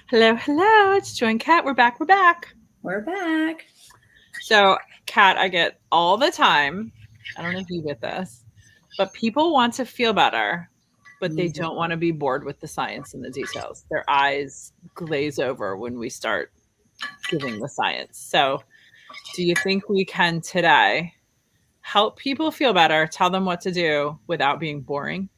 Hello, hello. It's Joy and Kat. We're back. We're back. We're back. So, Kat, I get all the time. I don't know if you get this, but people want to feel better, but they Mhm. don't want to be bored with the science and the details. Their eyes glaze over when we start giving the science. So, do you think we can today help people feel better, tell them what to do without being boring?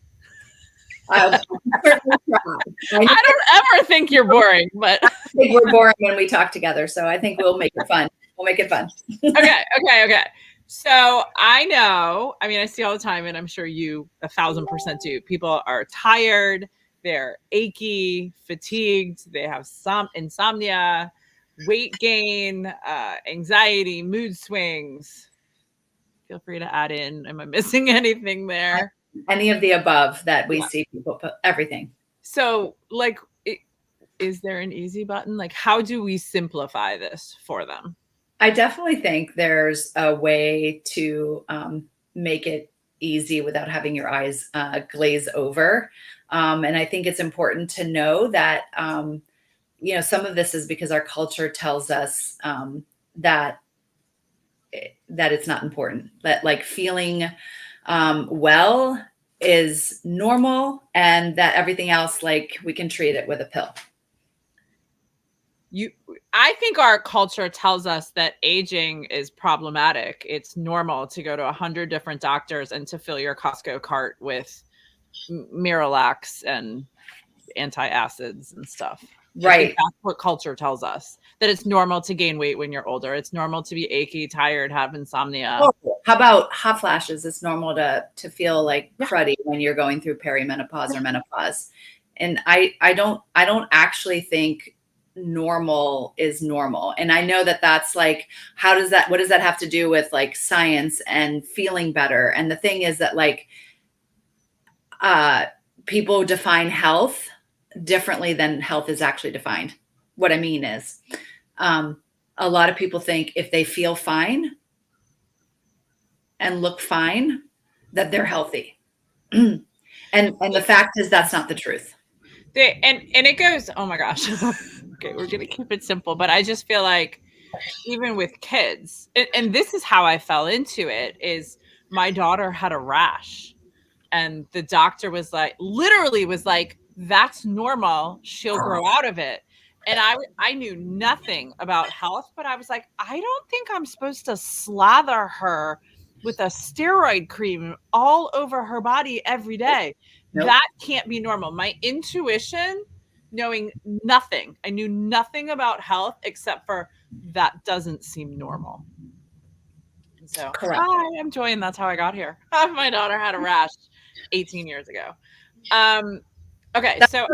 I'll certainly try. I I don't ever think you're boring, but think we're boring when we talk together, so I think we'll make it fun. We'll make it fun. okay. So I know, I mean, I see all the time, and I'm sure you 1,000% do. People are tired, they're achy, fatigued, they have some insomnia, weight gain, anxiety, mood swings. Feel free to add in. Am I missing anything there? Any of the above that we Yeah. see people put everything. So, like, is there an easy button? Like, how do we simplify this for them? I definitely think there's a way to make it easy without having your eyes glaze over. And I think it's important to know that, some of this is because our culture tells us that that it's not important, that like feeling well is normal and that everything else, like we can treat it with a pill. you I think our culture tells us that aging is problematic. It's normal to go to 100 different doctors and to fill your Costco cart with Miralax and antacids and stuff. I think Right. that's what culture tells us, that it's normal to gain weight when you're older. It's normal to be achy, tired, have insomnia. Oh, how about hot flashes? It's normal to feel like Yeah. cruddy when you're going through perimenopause or menopause. And I don't actually think normal is normal. And I know that that's like, what does that have to do with like science and feeling better? And the thing is that like uh people define health differently than health is actually defined. What I mean is, um, a lot of people think if they feel fine and look fine, that they're healthy. and the fact is that's not the truth. And it goes, oh my gosh. Okay, we're gonna keep it simple, but I just feel like even with kids, and this is how I fell into it, is my daughter had a rash, and the doctor was like, literally was like, that's normal, she'll grow out of it. And I knew nothing about health, but I was like, I don't think I'm supposed to slather her with a steroid cream all over her body every day. Nope. That can't be normal. My intuition, knowing nothing, I knew nothing about health except for that doesn't seem normal. So Correct. hi, I'm Joy, and that's how I got here. My daughter had a rash 18 years ago. Um, okay, so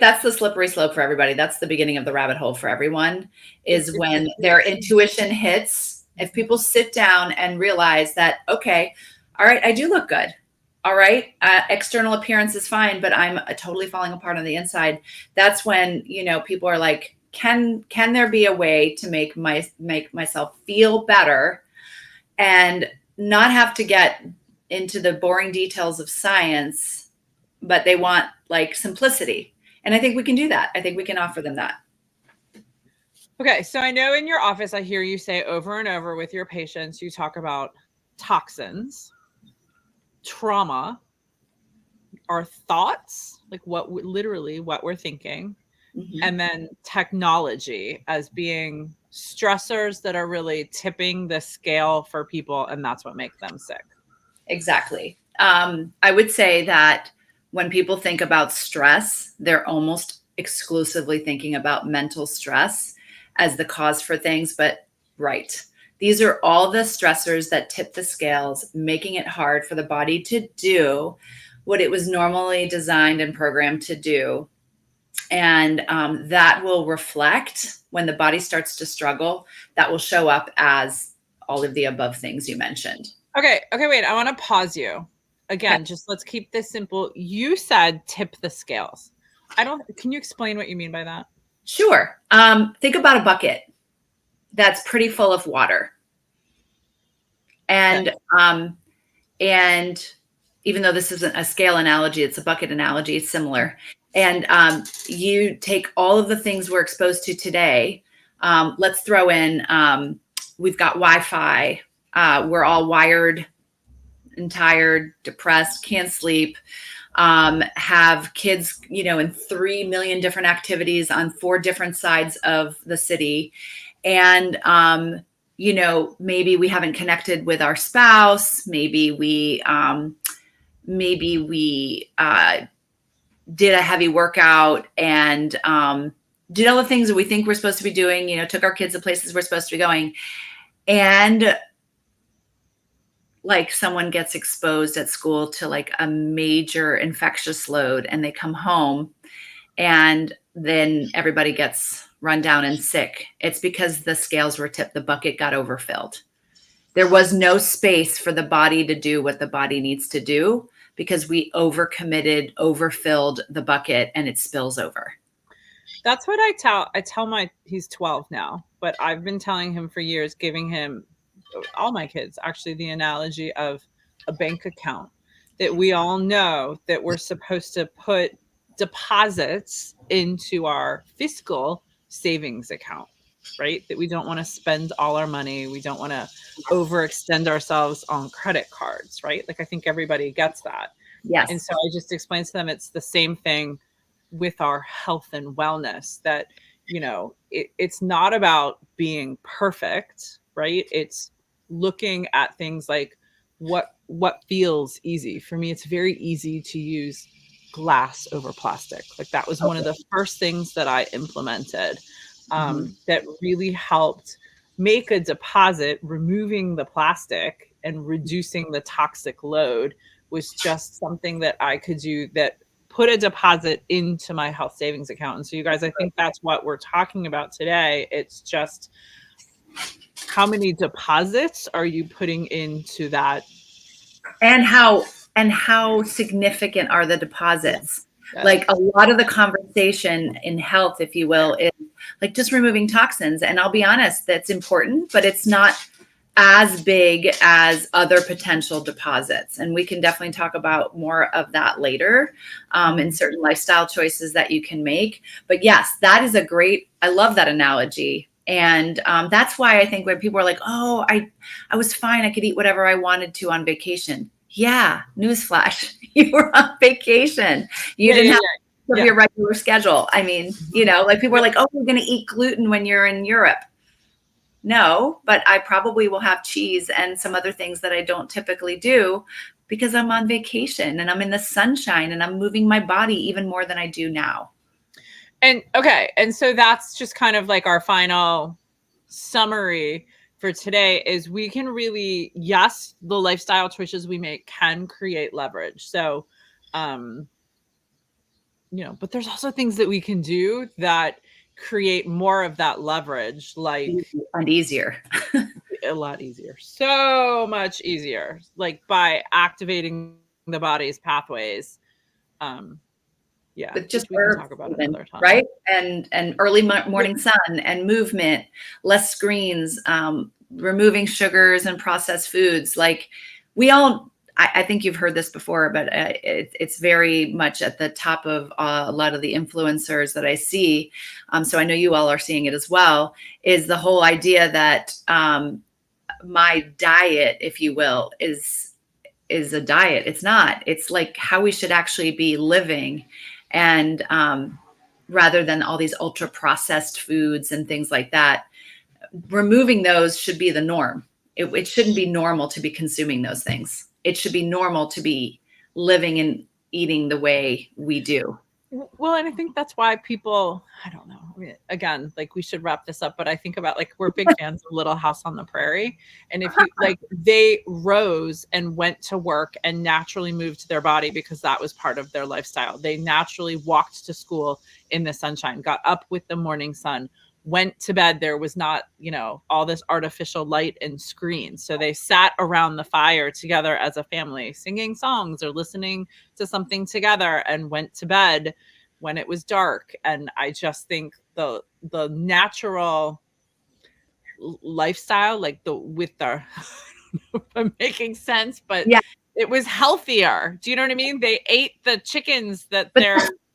That's the slippery slope for everybody. That's the beginning of the rabbit hole for everyone, is it's the when their truth. intuition hits. If people sit down and realize that, okay, all right, I do look good. All right, external appearance is fine, but I'm totally falling apart on the inside. That's when people are like, can there be a way to make myself feel better and not have to get into the boring details of science, but they want like simplicity. And I think we can do that. I think we can offer them that. Okay, so I know in your office, I hear you say over and over with your patients, you talk about toxins, trauma, our thoughts, like literally what we're thinking, Mhm. and then technology as being stressors that are really tipping the scale for people, and that's what makes them sick. Exactly. I would say that when people think about stress, they're almost exclusively thinking about mental stress as the cause for things. But right, these are all the stressors that tip the scales, making it hard for the body to do what it was normally designed and programmed to do. And that will reflect when the body starts to struggle, that will show up as all of the above things you mentioned. Okay, wait, I want to pause you. Okay. Again, just let's keep this simple. You said tip the scales. I don't Can you explain what you mean by that? Sure. Think about a bucket that's pretty full of water. Okay. And even though this isn't a scale analogy, it's a bucket analogy, it's similar. And you take all of the things we're exposed to today. Let's throw in, we've got Wi-Fi. We're all wired and tired, depressed, can't sleep. Have kids, in 3 million different activities on 4 different sides of the city. And, maybe we haven't connected with our spouse. Maybe we did a heavy workout and did all the things that we think we're supposed to be doing, took our kids to places we're supposed to be going. And like someone gets exposed at school to like a major infectious load and they come home and then everybody gets run down and sick. It's because the scales were tipped, the bucket got overfilled. There was no space for the body to do what the body needs to do because we overcommitted, overfilled the bucket, and it spills over. That's what I tell he's 12 now, but I've been telling him for years, giving him, all my kids, actually, the analogy of a bank account, that we all know that we're supposed to put deposits into our fiscal savings account, right? That we don't want to spend all our money. We don't want to overextend ourselves on credit cards, right? Like, I think everybody gets that. Yes. And so I just explained to them, it's the same thing with our health and wellness, that, it's not about being perfect, right? It's looking at things like what feels easy. For me, it's very easy to use glass over plastic. Like, that was one of the first things that I implemented that really helped make a deposit. Removing the plastic and reducing the toxic load was just something that I could do, that put a deposit into my health savings account. And so, you guys, I think that's what we're talking about today. It's just, how many deposits are you putting into that? And how significant are the deposits? Yeah. Like, a lot of the conversation in health, if you will, is like just removing toxins. And I'll be honest, that's important, but it's not as big as other potential deposits. And we can definitely talk about more of that later in certain lifestyle choices that you can make. But yes, that is I love that analogy. And that's why I think when people are like, oh, I was fine, I could eat whatever I wanted to on vacation. Yeah, newsflash, you were on vacation. You didn't have your regular schedule. I mean, like, people are like, oh, we're going to eat gluten when you're in Europe. No, but I probably will have cheese and some other things that I don't typically do because I'm on vacation and I'm in the sunshine and I'm moving my body even more than I do now. And okay. And so that's just kind of like our final summary for today, is we can really, yes, the lifestyle choices we make can create leverage. So, but there's also things that we can do that create more of that leverage, like, and easier. A lot easier, so much easier, like by activating the body's pathways. But just we can talk about it another time, right? And early morning sun and movement, less screens, removing sugars and processed foods. Like, I think you've heard this before, but it's very much at the top of a lot of the influencers that I see. So I know you all are seeing it as well, is the whole idea that my diet, if you will, is a diet. It's not. It's like how we should actually be living. And rather than all these ultra processed foods and things like that, removing those should be the norm. It shouldn't be normal to be consuming those things. It should be normal to be living and eating the way we do. Well, and I think that's why people, I don't know, again, like, we should wrap this up, but I think about, like, we're big fans of Little House on the Prairie. And if you, like, they rose and went to work and naturally moved their body because that was part of their lifestyle. They naturally walked to school in the sunshine, got up with the morning sun, went to bed. There was not, all this artificial light and screens. So they sat around the fire together as a family, singing songs or listening to something together, and went to bed when it was dark. And I just think the natural lifestyle, like I'm making sense, but yeah, it was healthier. Do you know what I mean? They ate the chickens that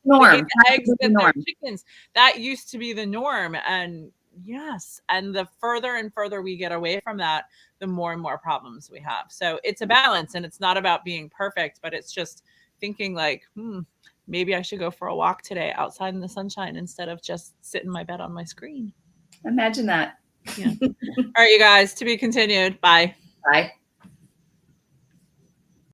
Norm. They ate the eggs The that norm. they're chickens. That used to be the norm. And yes, and the further and further we get away from that, the more and more problems we have. So it's a balance, and it's not about being perfect, but it's just thinking like, maybe I should go for a walk today outside in the sunshine instead of just sit in my bed on my screen. Imagine that. Yeah. All right, you guys, to be continued. Bye. Bye.